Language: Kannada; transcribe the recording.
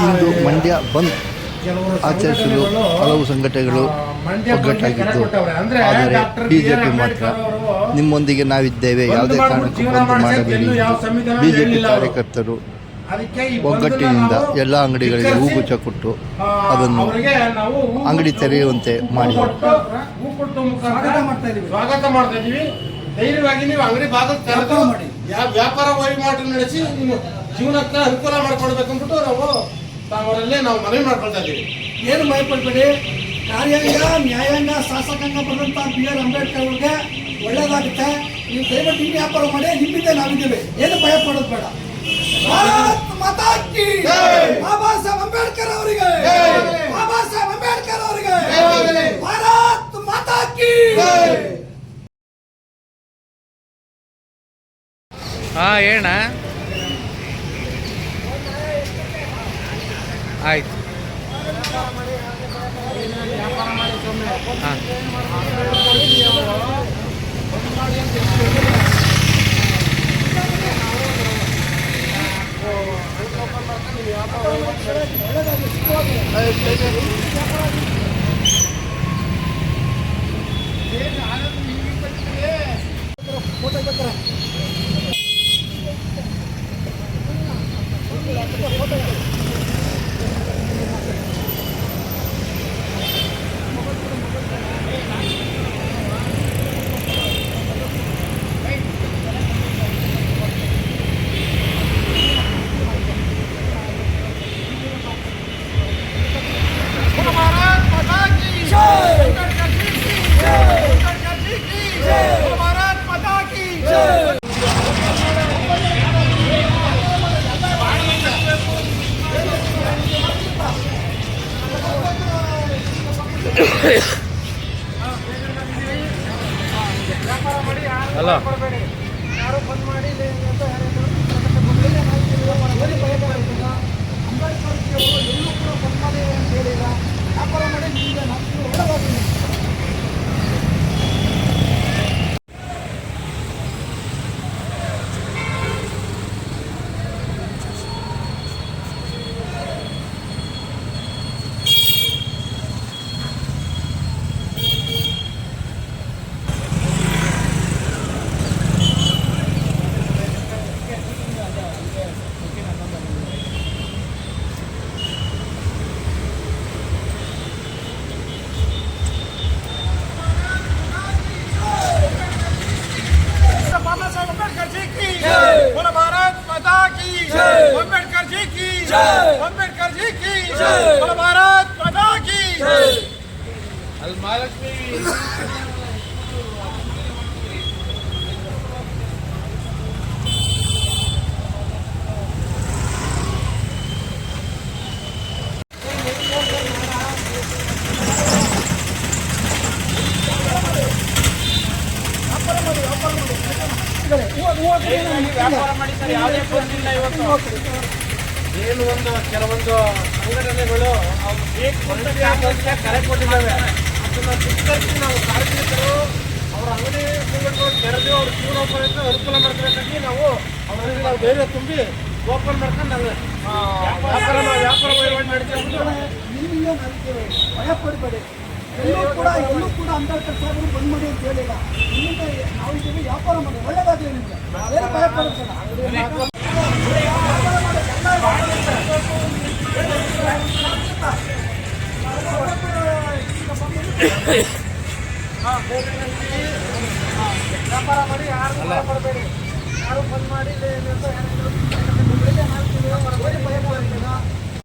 ಇಂದು ಮಂಡ್ಯ ಬಂದ್ ಆಚರಿಸಲು ಹಲವು ಸಂಘಟನೆಗಳು ಒಗ್ಗಟ್ಟಾಗಿದ್ದು, ಆದರೆ ಬಿಜೆಪಿ ಮಾತ್ರ ನಿಮ್ಮೊಂದಿಗೆ ನಾವಿದ್ದೇವೆ, ಯಾವುದೇ ಕಾರಣಕ್ಕೂ ಬಂದ್ ಮಾಡಬೇಡಿ ಎಂದು ಬಿಜೆಪಿ ಕಾರ್ಯಕರ್ತರು ಒಗ್ಗಟ್ಟಿನಿಂದ ಎಲ್ಲ ಅಂಗಡಿಗಳಿಗೆ ಹೂಗುಚ್ಛ ಕೊಟ್ಟು ಅದನ್ನು ಅಂಗಡಿ ತೆರೆಯುವಂತೆ ಮಾಡಿದರು. ಸ್ವಾಗತ ಮಾಡ್ತಾ ಇದ್ದೀವಿ. ಧೈರ್ಯವಾಗಿ ನೀವು ಅಂಗಡಿ ಬಾಗಿಲು ತೆರೆದು ವ್ಯಾಪಾರ ವಹಿವಾಟು ನಡೆಸಿ ನಿಮ್ಮ ಜೀವನಕ್ಕೆ ಅನುಕೂಲ ಮಾಡ್ಕೊಳ್ಬೇಕು ಅಂದ್ಬಿಟ್ಟು ಅವರಲ್ಲೇ ನಾವು ಮನವಿ ಮಾಡ್ಕೊಳ್ತಾ ಇದ್ದೀವಿ. ಏನು ಭಯಪಡಬೇಡಿ. ಕಾರ್ಯಾಂಗ, ನ್ಯಾಯಾಂಗ, ಶಾಸಕಾಂಗ ಬರೆದಂಥ BR ಅಂಬೇಡ್ಕರ್ ಅವ್ರಿಗೆ ಒಳ್ಳೇದಾಗುತ್ತೆ. ನೀವು ದಯವಿಟ್ಟು ಈ ವ್ಯಾಪಾರ ಮಾಡಿ, ನಿಮ್ಮಿಂದ ನಾವಿದ್ದೇವೆ, ಏನು ಭಯ ಪಡೋದು ಬೇಡ. ಭಾರತ್ ಮಾತಾ ಕಿ ಜೈ. ಬಾಬಾ ಸಾಹೇಬ್ ಅಂಬೇಡ್ಕರ್ ಅವರಿಗೆ, ಬಾಬಾ ಸಾಹೇಬ್ ಅಂಬೇಡ್ಕರ್ ಅವರಿಗೆ, ಭಾರತ್ ಮಾತಾ ಕಿ ಜೈ. ಏನ ಆಯ್ತು. ಅಲ್ಲ ಯಾರು ಬಂದ್ ಮಾಡಿ ಎಲ್ಲೂ ಕೂಡ ಬಂದ್ ಮಾಡಿ ಅಂತ ಹೇಳಿಲ್ಲ. ವ್ಯಾಪಾರ ಮಾಡಿ ನಿಮಗೆ ನಮ್ಗೆ ಒಳ್ಳೆದಾಗ್ತದೆ. अंबेडकर जी की जय, अंबेडकर जी की जय, भारत माता की जय. महालक्ष्मी ವ್ಯಾಪಾರ ಮಾಡಿ ಸರ್. ಯಾವುದೇ ಬಂದಿಲ್ಲ ಇವತ್ತು. ಏನು ಕೆಲವೊಂದು ಸಂಘಟನೆಗಳು ಕರೆ ಕೊಟ್ಟಿದ್ದಾವೆ. ಅದನ್ನು ಸ್ವೀಕರಿಸಿ ನಾವು ಕಾರ್ಮಿಕರು ಅವರ ಅಂಗಡಿ ಸಂಘಟನೆ ತೆರೆದು ಅವ್ರ ಜೀವನೋಪಾಯಕ್ಕೆ ಅನುಕೂಲ ಮಾಡ್ಕೊಳಕ್ಕಾಗಿ ನಾವು ಅವರಲ್ಲಿ ನಾವು ಧೈರ್ಯ ತುಂಬಿ ಓಪನ್ ಮಾಡ್ಕೊಂಡು ನಾವು ವ್ಯಾಪಾರ ವಹಿವಾಟು ಮಾಡ್ತೀವಿ. ಭಯ ಪಡಬೇಡಿ. ಎಲ್ಲೂ ಕೂಡ ಅಂಬೇಡ್ಕರ್ ಸಾಹೇಬರು ಬಂದ್ ಮಾಡಿ ಅಂತ ಹೇಳಿಲ್ಲ. ನಿಮ್ಮಿಂದ ನಾವು ಇದ್ದೀವಿ, ವ್ಯಾಪಾರ ಮಾಡಿ, ಒಳ್ಳೆದಾಗಲಿ ನಿಮಗೆ, ಏನು ಭಯ ಪಡುತ್ತಲ್ಲ. ವ್ಯಾಪಾರ ಮಾಡಿ, ಯಾರು ಭಯ ಪಡಬೇಡಿ. ಯಾರು ಬಂದ್ ಮಾಡಿ ಭಯ ಪಡುತ್ತಿಲ್ಲ.